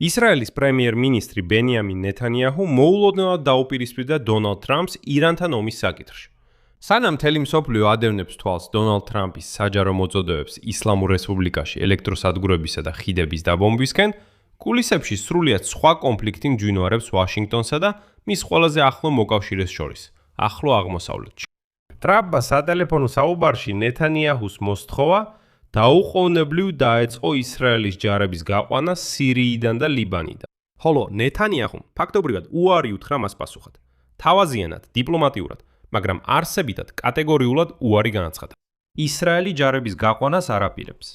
ისრაელის პრემიერ-მინისტრი ბენიამინ ნეთანიაჰუ მოულოდნელად დაუპირისპირდა დონალდ ტრამპს ირანთან ომის საკითხში. სანამ მთელი მსოფლიო ადევნებს თვალს დონალდ ტრამპის საჯარო მოწოდებებს ისლამურ რესპუბლიკაში ელექტროსადგურებისა და ხიდების დაბომბვისკენ, კულისებში სრულიად სხვა კონფლიქტი მძვინვარებს ვაშინგტონსა და მის ყველაზე ახლო მოკავშირეს შორის, ახლო აღმოსავლეთში. ტრამპმა სატელეფონო საუბარში ნეთანიაჰუს მოსთხოვა დაუყოვნებლივ დაეწყო ისრაელის ჯარების გაყვანა სირიიდან და ლიბანიდან. ხოლო ნეთანიაჰუმ ფაქტობრივად უარი უთხრა მას პასუხად. თავაზიანად, დიპლომატიურად, მაგრამ არსებითად კატეგორიულად უარი განაცხადა. ისრაელი ჯარების გაყვანას არ აპირებს.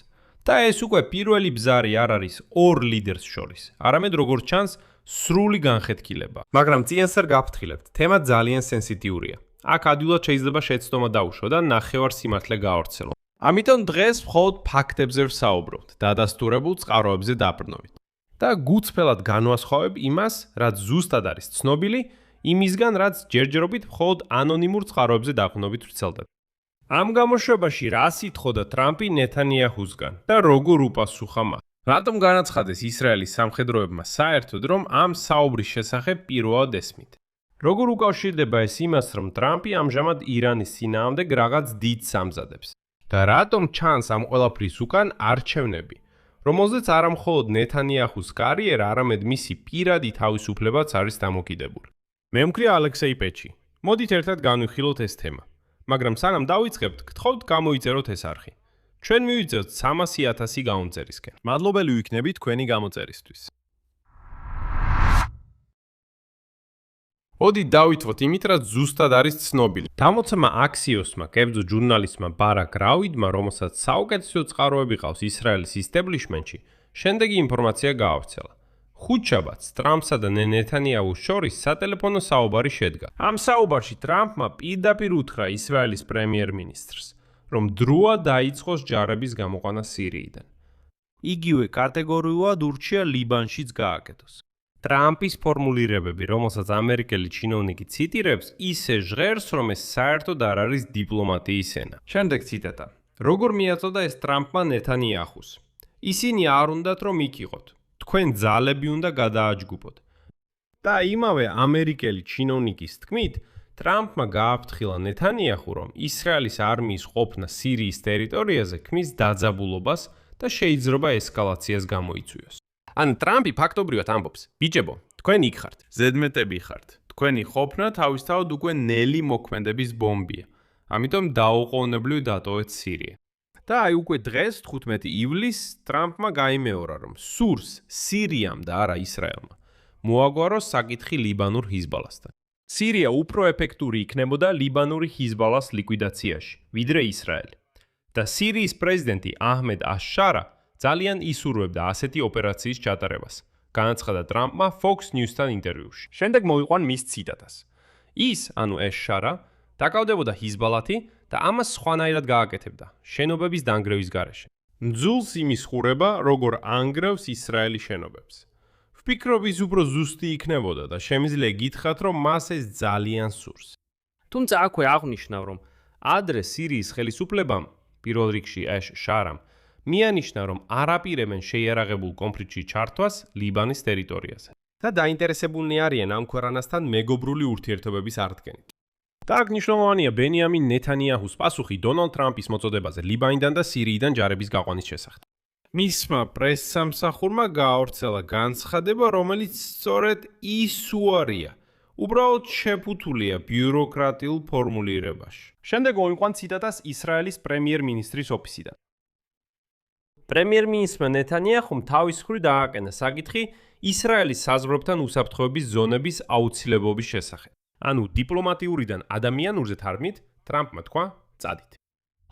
და ეს უკვე პირველი ბზარი არ არის ორ ლიდერს შორის, არამედ როგორც ჩანს, სრული განხეთქილება. მაგრამ წინასწარ გავფრთხილებთ, თემა ძალიან სენსიტიურია. აქ ადვილად შეიძლება შეცდომა დაუშვა და ნახევარ სიმართლე გაავრცელო. ამიტომ დღეს მხოლოდ ფაქტებზე ვსაუბრობთ, დადასტურებულ წყაროებზე დაბრუნებით. და გუწფელად განვასხვავებ იმას, რაც ზუსტად არის ცნობილი, იმისგან, რაც ჯერჯერობით მხოლოდ ანონიმურ წყაროებზე დაყრდნობით ვრცელდება. ამ გამოშვებაში რას ითხოვდა ტრამპი ნეთანიაჰუსგან და როგორ უპასუხა მას? რატომ განაცხადეს ისრაელის სამხედროებმა საერთოდ, რომ ამ საუბრის შესახებ პირველად ესმით? როგორ უკავშირდება ეს იმას, რომ ტრამპი ამჟამად ირანის წინააღმდეგ რაღაც დიდს ამზადებს? და რატომ ჩანს ამ ყველაფრის უკან არჩევნები, რომელზეც არა მხოლოდ ნეთანიაჰუს კარიერა, არამედ მისი პირადი თავისუფლებაც არის დამოკიდებული. მე მქვია ალექსეი პეჩი. მოდით ერთად განვიხილოთ ეს თემა. მაგრამ სანამ დავიწყებთ, გთხოვთ გამოიწეროთ ეს არხი. ჩვენ მივიწევთ 300,000 გამომწერისკენ. მადლობელი ვიქნებით თქვენი გამოწერისთვის. მოდით დავითვოთ იმით, რაც ზუსტად არის ცნობილი. დამოცემა აქსიოსმა, კერძო ჟურნალისტმა ბარაკ რაუდმა, რომელსაც საუკეთესო წყაროები ყავს ისრაელის ისტებლიშმენტში, შემდეგი ინფორმაცია გაავრცელა. ხუთშაბათს ტრამპსა და ნეთანიაჰუს შორის სატელეფონო საუბარი შედგა. ამ საუბარში ტრამპმა პირდაპირ უთხრა ისრაელის პრემიერ-მინისტრს, რომ დროა დაიწყოს ჯარების გამოყვანა სირიიდან. იგივე კატეგორიულად ურჩია ლიბანშიც გააკეთოს. ტრამპის ფორმულირებები, რომელსაც ამერიკელი ჩინოვნიკი ციტირებს, ისე ჟღერს, რომ ეს საერთოდ არ არის დიპლომატიის ენა. შემდეგ ციტატა. როგორ მიაწოდა ეს ტრამპმა ნეთანიაჰუს? ისინი არ უნდათ რომ იქ იყოთ. თქვენ ძალები უნდა გადააჯგუფოთ. და იმავე ამერიკელი ჩინოვნიკის თქმით, ტრამპმა გააფრთხილა ნეთანიაჰუ, რომ ისრაელის არმიის ყოფნა სირიის ტერიტორიაზე ქმნის დაძაბულობას და შეიძლება ესკალაციას გამოიწვიოს. ან ტრამპი ფაქტობრივად ამბობს, ბიჭებო, თქვენ იქ ხართ, ზედმეტები ხართ. თქვენი ყოფნა თავისთავად უკვე ნელი მოქმედების ბომბია. ამიტომ დაუყოვნებლივ დატოვეთ სირია. და აი უკვე დღეს 15 ივლისს ტრამპმა გაიმეორა, რომ სურს სირიამ და არა ისრაელმა მოაგვაროს საკითხი ლიბანურ ჰიზბალასთან. სირია უფრო ეფექტური იქნებოდა ლიბანური ჰიზბალას ლიკვიდაციაში, ვიდრე ისრაელი. და სირიის პრეზიდენტი აჰმედ აშ-შარა ძალიან ისურვებდა ასეთი ოპერაციის ჩატარებას, განაცხადა ტრამპმა Fox News-თან ინტერვიუში. შემდეგ მოიყვან მის ციტატას. ის, ანუ აშ-შარა, დაკავდებოდა ჰიზბალათი და ამას სხვანაირად გააკეთებდა, შენობების დანგრევის გარეშე. მძულს იმის ხურება, როგორ ანგრევს ისრაელი შენობებს. ვფიქრობ, ის უფრო ზუსტი იქნებოდა და შემიძლია გითხრათ, რომ მას ეს ძალიან სურს. თუმცა აქვე აღნიშნავ, რომ ადრე სირიის ხელისუფლებამ, პირველ რიგში აშ-შარამ, მიანიშნა, რომ არ აპირებენ შეიარაღებულ კონფლიქტში ჩართვას ლიბანის ტერიტორიაზე. და დაინტერესებულნი არიან ამ ქვეყანასთან მეგობრული ურთიერთობების აღდგენით. და აქ მნიშვნელოვანია ბენიამინ ნეთანიაჰუს პასუხი დონალდ ტრამპის მოწოდებაზე ლიბანიდან და სირიიდან ჯარების გაყვანის შესახებ. მისმა პრესსამსახურმა გაავრცელა განცხადება, რომელიც სწორედ ის უარია. უბრალოდ შეფუთულია ბიუროკრატიულ ფორმულირებაში. შემდეგ მოიყვან ციტატას ისრაელის პრემიერ-მინისტრის ოფისიდან. პრემიერ-მინისტრმა ნეთანიაჰუმ თავის მხრივ დააყენა საკითხი ისრაელის საზღვრებთან უსაფრთხოების ზონების აუცილებლობის შესახებ. ანუ დიპლომატიურიდან ადამიანურზე თარგმნით, ტრამპმა თქვა, წადით.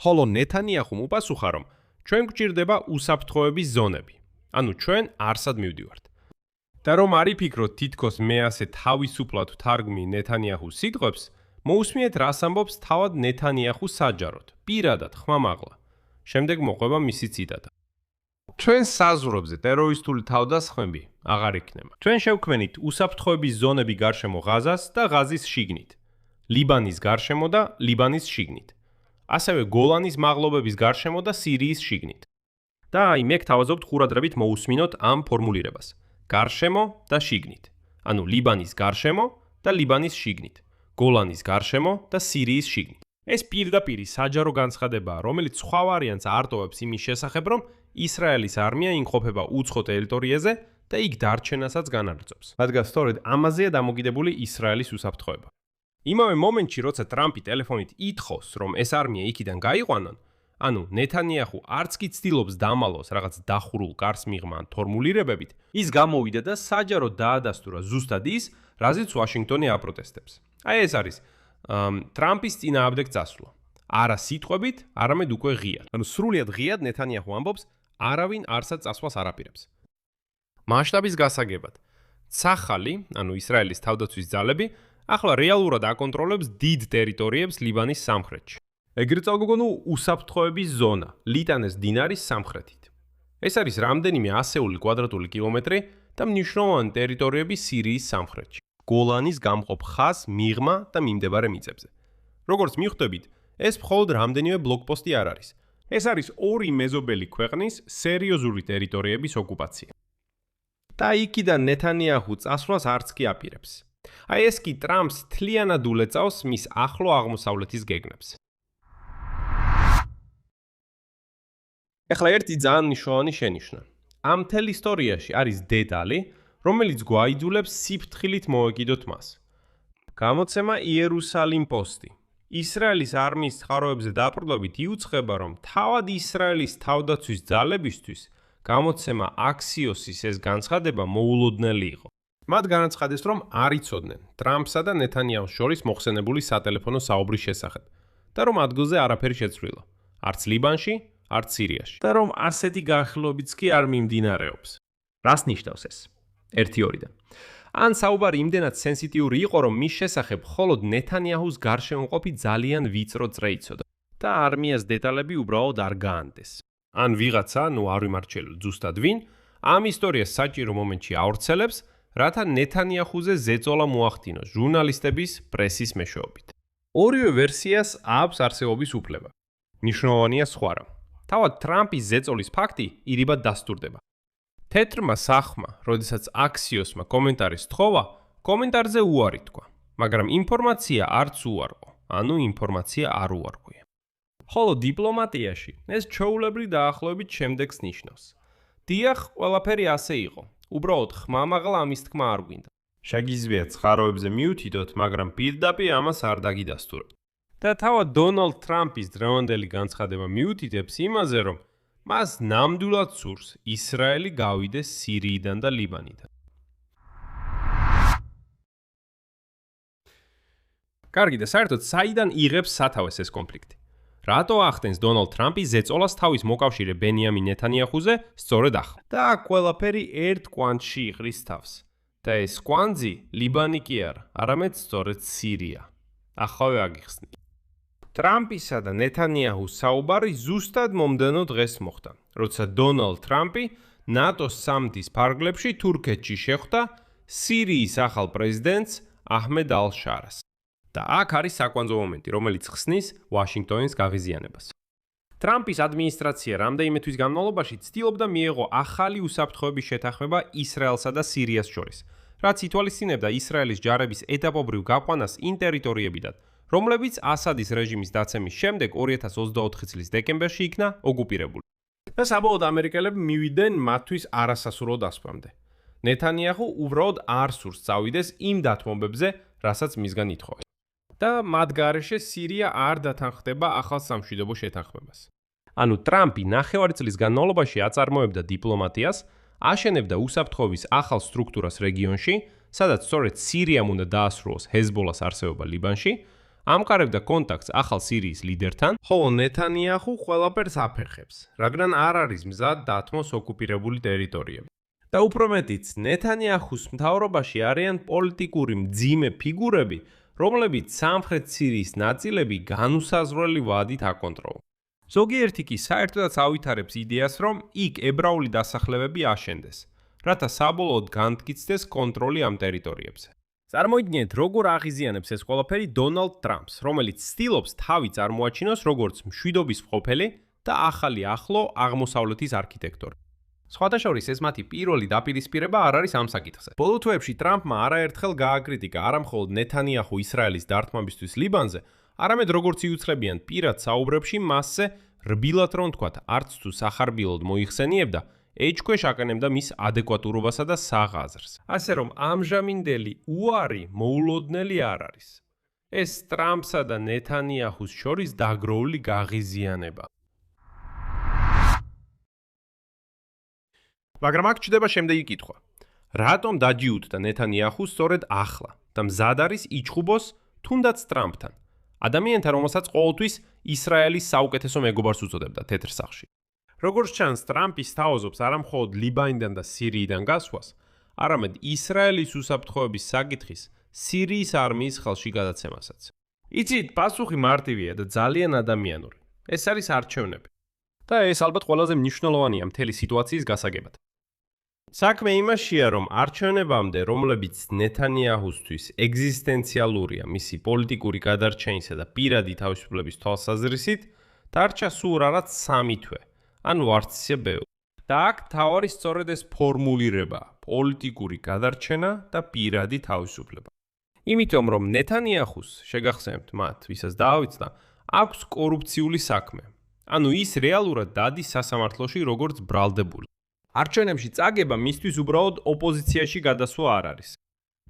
ხოლო ნეთანიაჰუმ უპასუხა, რომ ჩვენ გვჭირდება უსაფრთხოების ზონები. ანუ ჩვენ არსად მივდივართ. და რომ არ იფიქროთ თითქოს მე ასე თავისუფლად ვთარგმნი ნეთანიაჰუს სიტყვებს, მოусმინეთ რას ამბობს თავად ნეთანიაჰუ საჯაროდ, პირადად ხმამაღლა. შემდეგ მოყვება მისი ციტატა. ჩვენ საზღვრებზე ტერორისტული თავდასხმები აღარ იქნება. ჩვენ შევქმნით უსაფრთხოების ზონები გარშემო ღაზას და ღაზის შიგნით, ლიბანის გარშემო და ლიბანის შიგნით, ასევე გოლანის მაღლობების გარშემო და სირიის შიგნით. და აი მე გთავაზობთ ხურადღებით მოусმინოთ ამ ფორმულირებას. გარშემო და შიგნით. ანუ ლიბანის გარშემო და ლიბანის შიგნით. გოლანის გარშემო და სირიის შიგნით. ეს პირდაპირ საჯარო განცხადებაა, რომელიც სხვა ვარიანტს არტოვებს იმის შესახებ, რომ ისრაელის არმია იმყოფება უცხო ტერიტორიაზე და იქ დარჩენასაც განაგრძობს. რადგან სწორედ ამაზეა დამოკიდებული ისრაელის უსაფრთხოება. იმავე მომენტში, როცა ტრამპი ტელეფონით ითხოვს, რომ ეს არმია იქიდან გაიყვანონ, ანუ ნეთანიაჰუ არც კი ცდილობს დამალოს რაღაც დახურულ კარს მიღმა ან თორმულირებებით, ის გამოვიდა და საჯაროდ დაადასტურა ზუსტად ის, რაზეც ვაშინგტონი აპროტესტებს. აი ეს არის ტრამპის წინააღმდეგ წასვლა. არა სიტყვებით, არამედ უკვე ღიად. ანუ სრულიად ღიად ნეთანიაჰუ ამბობს, არავინ არსად წასვლას არ აპირებს. მასშტაბის გასაგებად, ცახალი, ანუ ისრაელის თავდაცვის ძალები, ახლა რეალურად აკონტროლებს დიდ ტერიტორიებს ლიბანის სამხრეთში. ეგრეთ წელგონო უსაფრთხოების ზონა, ლიტანეს დინარის სამხრეთით. ეს არის რამდენიმე ასეული კვადრატული კილომეტრი და მნიშვნელოვანი ტერიტორიები სირიის სამხრეთში. გოლანის გამყოფ ხაზ, მიღმა და მიმდებარე მიწებზე. როგორც მივხვდებით, ეს მხოლოდ რამდენიმე ბლოკპოსტი არ არის. ეს არის ორი მეზობელი ქვეყნის სერიოზული ტერიტორიების ოკუპაცია. და იქიდან ნეთანიაჰუ წასვლას არც კი აპირებს. აი ეს კი ტრამპს თლიანად ულეწავს მის ახლო აღმოსავლეთის გეგმებს. ეხლა ერთი ძალიან მნიშვნელოვანი შენიშვნა. ამ მთელ ისტორიაში არის დეტალი, რომელიც გვაიძულებს სიფრთხილით მოვეკიდოთ მას. გამოცემა იერუსალიმ პოსტი. ისრაელის არმიის წყაროებზე დაბრუნებით იუწყება, რომ თავად ისრაელის თავდაცვის ძალებისთვის გამოცემა აქსიოსის ეს განცხადება მოულოდნელი იყო. მათ განაცხადეს, რომ არ იცოდნენ ტრამპსა და ნეთანიაჰუს შორის მოხსენებული სატელეფონო საუბრის შესახებ და რომ ადგილზე არაფერი შეცვლილა. არც ლიბანში, არც სირიაში. და რომ ასეთი განხილვებიც კი არ მიმდინარეობს. რას ნიშნავს ეს? 1-2-დან. ან საუბარი იმდენად სენსიტიური იყო, რომ მის შესახებ მხოლოდ ნეთანიაჰუს გარშემოყოფი ძალიან ვიწრო წრე იცოდა და არმიას დეტალები უბრალოდ არ გაანდეს. ან ვიღაცა, არ ვიმარჩიელო ზუსტად ვინ, ამ ისტორიას საჭირო მომენტში ავრცელებს, რათა ნეთანიაჰუზე ზეწოლა მოახდინოს ჟურნალისტების პრესის მეშვეობით. ორივე ვერსიას აქვს არსებობის უფლება. მნიშვნელოვანია სხვა რამ. თავად ტრამპის ზეწოლის ფაქტი ირიბად დასტურდება. თეთრმა სახმა, როდესაც აქსიოსმა კომენტარის თხოვა, კომენტარზე უარი თქვა, მაგრამ ინფორმაცია არც უარყო, ანუ ინფორმაცია არ უარყვია. ხოლო დიპლომატიაში ეს ჩვეულებრივ დაახლოებით შემდეგს ნიშნავს. დიახ, ყველაფერი ასე იყო. უბრალოდ ხმამაღლა ამის თქმა არ გვინდა. შეგიძლიათ წყაროებზე მიუთითოთ, მაგრამ პირდაპირ ამას არ დაგიდასტუროთ. და თავად დონალდ ტრამპის დღევანდელი განცხადება მიუთითებს იმაზე, რომ მას ნამდვილად სურს ისრაელი გავიდეს სირიიდან და ლიბანიდან. კარგი და საერთოდ საიდან იღებს სათავეს ეს კონფლიქტი? რატო ახდენს დონალდ ტრამპი ზეწოლას თავის მოკავშირე ბენიამინ ნეთანიაჰუზე სწორედ ახლა? და აქ ყველაფერი ერთ კვანძში იღრის თავს. და ეს კვანძი ლიბანი კი არა, არამედ სწორედ სირია. ახავე აგიხსნით. ტრამპისა და ნეთანიაჰუს საუბარი ზუსტად მომდევნო დღეს მოხდა, როცა დონალდ ტრამპი ნატოს სამდის ფარგლებში თურქეთში შეხვდა სირიის ახალ პრეზიდენტს აჰმედ ალ-შარას. და აქ არის საკვანძო მომენტი, რომელიც ხსნის ვაშინგტონის გაღიზიანებას. ტრამპის ადმინისტრაცია რამდენიმე თვის განმავლობაში ცდილობდა მიეღო ახალი უსაფრთხოების შეთანხმება ისრაელსა და სირიას შორის, რაც ითვალისწინებდა ისრაელის ჯარების ეტაპობრივ გაყვანას იმ ტერიტორიებიდან, რომლებიც ასადის რეჟიმის დაცემის შემდეგ 2024 წლის დეკემბერში იქნა ოკუპირებული. და საბოლოოდ ამერიკელები მივიდნენ მათთვის არასასურველ დასკვამდე. ნეთანიაჰუ უბრალოდ არ სურს წავიდეს იმ დათმობებზე, რასაც მისგან ითხოვეს. და მათ გარეშე სირია არ დათანხმდება ახალ სამშვიდობო შეთანხმებას. ანუ ტრამპი ნახევარი წლის განმავლობაში აწარმოებდა დიპლომატიას, აშენებდა უსაფრთხოების ახალ სტრუქტურას რეგიონში, სადაც სწორედ სირიამ უნდა დაასრულოს ჰეზბოლას არსებობა ლიბანში, ამყარებდა კონტაქტს ახალ სირიის ლიდერთან, ხოლო ნეთანიაჰუ ყველაფერს აფერხებს, რადგან არ არის მზად დათმოს ოკუპირებული ტერიტორიები. და უფრო მეტიც, ნეთანიაჰუს მთავრობაში არიან პოლიტიკური მძიმე ფიგურები, რომლებიც სამხრეთ სირიის ნაწილები განუსაზღვრელი ვადით აკონტროლ. ზოგიერთი კი საერთოდაც ავითარებს იდეას, რომ იქ ებრაული დასახლებები აშენდეს, რათა საბოლოოდ განმტკიცდეს კონტროლი ამ ტერიტორიებზე. წარმოიდგინეთ, როგორ აღიზიანებს ეს ყველაფერი დონალდ ტრამპს, რომელიც ცდილობს თავი წარმოაჩინოს როგორც მშვიდობის მყოფელი და ახალი ახლო აღმოსავლეთის არქიტექტორი. სხვათა შორის ეს მათი პირველი დაპირისპირება არ არის ამ საკითხზე. ბოლო თვეებში ტრამპმა არაერთხელ გააკრიტიკა არამხოლოდ ნეთანიაჰუ ისრაელის დართმობისთვის ლიბანზე, არამედ როგორც იუცხრებიან პირად საუბრებში მასზე რბილად რომ თქვათ, არც თუ სახარბილოდ მოიხსენიებდა, ეჭქვეშ აკანებდა მის ადეკვატურობასა და საღაზრს. ასე რომ ამჟამინდელი უარი მოულოდნელი არ არის. ეს ტრამპსა და ნეთანიაჰუს შორის დაგროული გაღიზიანება. მაგრამ აქ ჩდება შემდეგი კითხვა. რატომ დაჯიუტდა ნეთანიაჰუ სწორედ ახლა და მზად არის იჩხუბოს თუნდაც ტრამპთან? ადამიანთან, რომელსაც ყოველთვის ისრაელის საუკეთესო მეგობარს უწოდებდა თეთრ სახლში. როგორც ჩანს, ტრამპი სთავაზობს არამხოლოდ ლიბანიდან და სირიიდან გასვას, არამედ ისრაელის უსაფრთხოების საკითხის სირიის არმიის ხელში გადაცემასაც. იცით, პასუხი მარტივია და ძალიან ადამიანური. ეს არის არჩევნები. და ეს ალბათ ყველაზე მნიშვნელოვანია მთელი სიტუაციის გასაგებად. საქმე იმაშია, რომ არჩევნებამდე, რომლებიც ნეთანიაჰუსთვის ეგზისტენციალურია მისი პოლიტიკური გადარჩენისა და პირადი თავისუფლების თვალსაზრისით, დარჩა სულ რაღაც 3 თვე, ანუ არცია ბევრი. და აქ თავარი სწორედ ეს ფორმულირებაა: პოლიტიკური გადარჩენა და პირადი თავისუფლება. იმიტომ რომ ნეთანიაჰუს, შეგახსენებთ მათ, ვისაც დაავიწყდა, აქვს კორუფციული საქმე. ანუ ის რეალურად დადის სასამართლოში როგორც ბრალდებული. არჩევნებში წაგება მისთვის უბრალოდ ოპოზიციაში გადასვლა არ არის.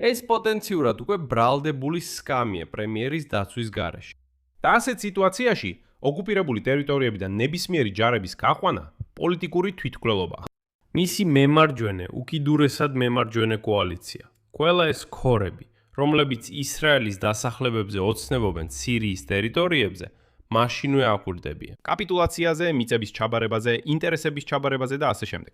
ეს პოტენციურად უკვე ბრალდებული სკამია პრემიერის დაცვის გარეშე. და ასეთ სიტუაციაში ოკუპირებული ტერიტორიებიდან ნებისმიერი ჯარების გაყვანა პოლიტიკური თვითმკვლელობაა. მისი მემარჯვენე, უკიდურესად მემარჯვენე კოალიცია, ყველა ეს ქორები, რომლებიც ისრაელის დასახლებებზე ოცნებობენ სირიის ტერიტორიებზე, მაშინვე აკვირდებიან. კაპიტულაციაზე, მიწების ჩაბარებაზე, ინტერესების ჩაბარებაზე და ასე შემდეგ.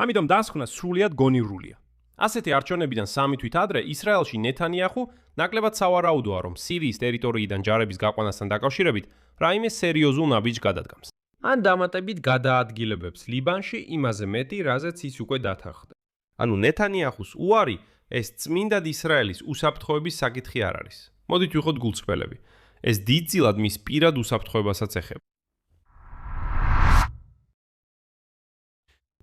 ამიტომ დასკვნა სრულიად გონივრულია. ასეთი არჩევნებიდან 3 თვით ადრე ისრაელში ნეთანიაჰუ ნაკლებად სავარაუდოა, რომ სირიის ტერიტორიიდან ჯარების გაყვანასთან დაკავშირებით რაიმე სერიოზულ ნაბიჯს გადადგამს. ან დამატებით გადაადგილებებს ლიბანში იმაზე მეტი, რაზეც ის უკვე დათანხმდა. ანუ ნეთანიაჰუს უარი ეს წმინდად ისრაელის უსაფრთხოების საკითხი არ არის. მოდით ვიყოთ გულწრფელები. ეს დიდწილად მის პირად უსაფრთხოებასაც ეხება.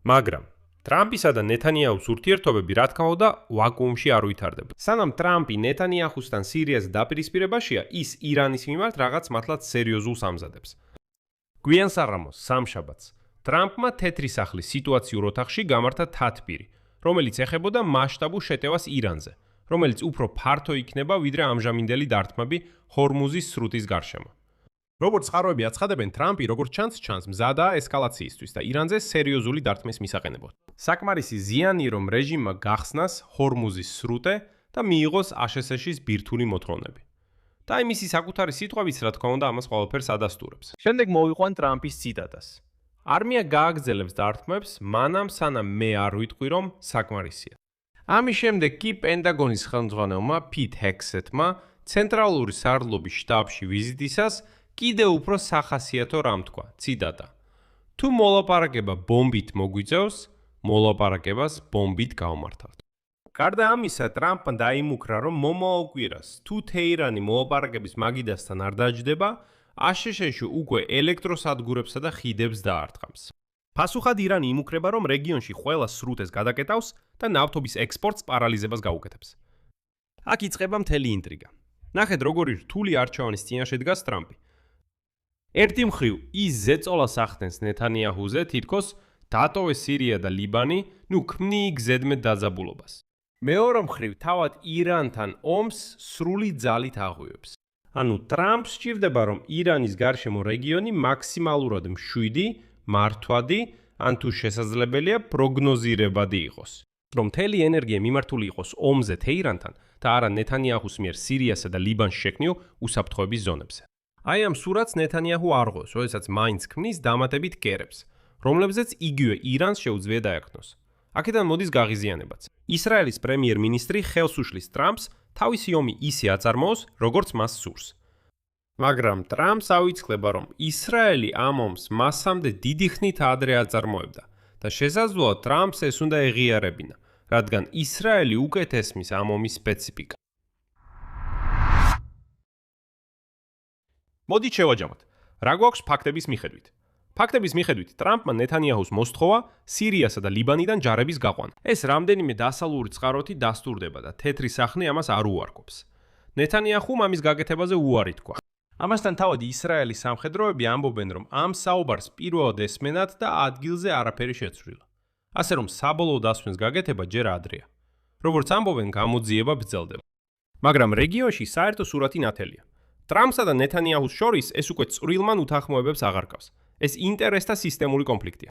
მაგრამ ტრამპისა და ნეთანიაჰუს ურთიერთობები რა თქმა უნდა ვაკუუმში არ ვითარდება. სანამ ტრამპი ნეთანიაჰუსთან სირიაზე დაპირისპირებაშია, ის ირანის მიმართ რაღაც მართლაც სერიოზულს ამზადებს. გვიან საღამოს, სამშაბათს, ტრამპმა თეთრი სახლის სიტუაციურ ოთახში გამართა თათბირი, რომელიც ეხებოდა მასშტაბურ შეტევას ირანზე, რომელიც უფრო ფართო იქნება ვიდრე ამჟამინდელი დარტყმები ჰორმუზის სრუტის გარშემო. როგორც წყაროები აცხადებენ, ტრამპი როგორც ჩანს მზადაა ესკალაციისთვის და ირანზე სერიოზული დარტყმის მისაყენებლად. საკმარისი ზიანი, რომ რეჟიმმა გახსნას ჰორმუზის სრუტე და მიიღოს აშშ-ის ბირთვული მოთხოვნები. და იმისი საკუთარი სიტყვებიც რა თქმა უნდა ამას ყველაფერს ადასტურებს. შემდეგ მოვიყვან ტრამპის ციტატას. არმია გააგრძელებს დარტყმებს, მანამ სანამ მე არ ვიტყვი, რომ საკმარისია. ამის შემდეგ კი პენტაგონის ხელმძღვანელმა პიტ ჰექსეტმა ცენტრალური სარდლობის შტაბში ვიზიტისას კიდევ უფრო სახასიათო რამ თქვა, ციტატა. თუ მოლაპარაკება ბომბით მოგვიწევს, მოლაპარაკებას ბომბით გავმართავთ. გარდა ამისა, ტრამპმა დაიმუქრა, რომ მომავალ კვირას, თუ თეირანი მოლაპარაკების მაგიდასთან არ დაჯდება, აშშ-ში უკვე ელექტროსადგურებსა და ხიდებს დაარტყამს. პასუხად ირანი იმუქრება, რომ რეგიონში ყველა სრუტეს გადაკეტავს და ნავთობის ექსპორტს პარალიზებას გაუკეთებს. აქ იწყება მთელი ინტრიგა. ნახეთ, როგორი რთული არჩევანის წინაშე დგას ტრამპი. ერთი მხრივ ის ზეწოლას ახდენს ნეთანიაჰუზე, თითქოს დატოვეს სირია და ლიბანი, ქმნიიგ ზედმეტ დაძაბულობას. მეორე მხრივ თავად ირანთან ომს სრული ძალით აღვივებს. ანუ ტრამპს სჭირდება, რომ ირანის გარშემო რეგიონი მაქსიმალურად მშვიდი, მართვადი, ან თუ შესაძლებელია პროგნოზირებადი იყოს. რომ მთელი ენერგია მიმართული იყოს ომზე თეირანთან და არა ნეთანიაჰუს მიერ სირიასა და ლიბანში შექმნილ უსაფრთხოების ზონებზე. აი ამ სურათს ნეთანიაჰუ არღვევს, როდესაც მაინც ქმნის დამატებით კერებს, რომლებზეც იგივე ირანს შეუძლია დაეხნოს. აქედან მოდის გაღიზიანებაც. ისრაელის პრემიერ-მინისტრი ხელს უშლის ტრამპს თავისი ომი ისე აწარმოოს, როგორც მას სურს. მაგრამ ტრამპს ავიწყდება, რომ ისრაელი ამ ომს მასამდე დიდი ხნით ადრე აწარმოებდა და შესაძლოა ტრამპს ეს უნდა ეღიარებინა, რადგან ისრაელი უკეთ ესმის ამ ომის სპეციფიკა. მოდით შევაჯამოთ. რა გვაქვს ფაქტების მიხედვით? ფაქტების მიხედვით, ტრამპმა ნეთანიაჰუს მოსთხოვა სირიასა და ლიბანიდან ჯარების გაყვანა. ეს რამდენიმე დასავლური წყაროთი დასტურდება და თეთრი სახნე ამას არ უარყოფს. ნეთანიაჰუმ ამის გაკეთებაზე უარი თქვა. ამასთან თავად ისრაელის სამხედროები ამბობენ, რომ ამ საუბარს პირველად ესმენათ და ადგილზე არაფერი შეცვლილა. ასე რომ საბოლოო დასვენის გაკეთება ჯერ ადრეა. როგორც ამბობენ, გამოძიება ბრძელდება. მაგრამ რეგიონში საერთო სურათი ნათელია. ტრამპსა და ნეთანიაჰუს შორის ეს უკვე წვრილმან უთანხმოებებს აღარ გავს. ეს ინტერესთა სისტემური კონფლიქტია.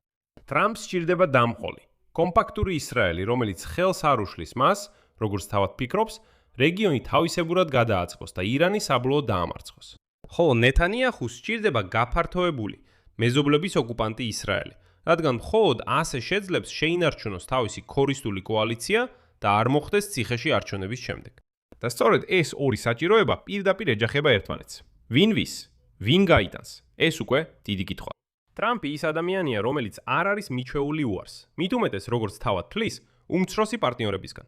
ტრამპს სჭირდება დამყოლი, კომპაქტური ისრაელი, რომელიც ხელს არ უშლის მას, როგორც თავად ფიქრობს, რეგიონი თავისებურად გადააწყოს და ირანი საბოლოოდ დაამარცხოს. ხოლო ნეთანიაჰუს სჭირდება გაფართოებული, მეზობლების ოკუპანტი ისრაელი, რადგან მხოლოდ ასე შეძლებს შეინარჩუნოს თავისი ქორისტული კოალიცია და არ მოხდეს ციხეში არჩევნების შემდეგ. და სწორედ ეს ორი საჭიროება პირდაპირ ეჯახება ერთმანეთს. ვინ ვის? ვინ გაიტანს? ეს უკვე დიდი კითხვა. ტრამპი ის ადამიანია, რომელიც არ არის მიჩვეული უარს. მით უმეტეს, როგორც თავად თვლის, უმცროსი პარტნიორებისგან.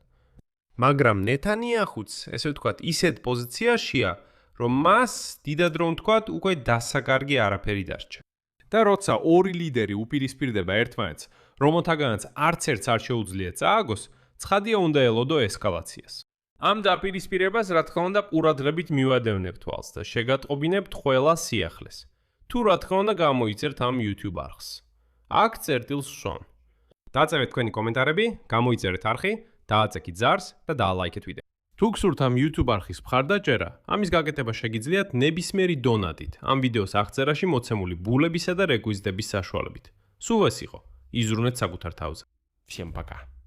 მაგრამ ნეთანიაჰუც, ესე ვთქვათ, ისეთ პოზიციაშია, რომ მას დიდად რომ ვთქვათ, უკვე დასაკარგი არაფერი დარჩა. და როცა ორი ლიდერი უპირისპირდება ერთმანეთს, რომელთაგანაც არც ერთს არ შეუძლია წააგოს, ცხადია უნდა ელოდო ესკალაციას. ამ დაპირისპირებას, რა თქმა უნდა, ყურადღებით მივადევნებთ თვალს და შეგატყობინებთ ყველა სიახლეს. თუ რა თქმა უნდა გამოიწერთ ამ YouTube არხს. აქ წერტილს ვსვამ. დაწევეთ თქვენი კომენტარები, გამოიწერეთ არხი, დააწექით ზარს და დაალაიქეთ ვიდეო. თუ გსურთ ამ YouTube არხის მხარდაჭერა, ამის გაკეთება შეგიძლიათ ნებისმიერი დონატით, ამ ვიდეოს აღწერაში მოცემული ბულებისა და რეკვიზიტების საშუალებით. სულ ეს იყო. იზრუნეთ საკუთარ თავზე. Всем пока.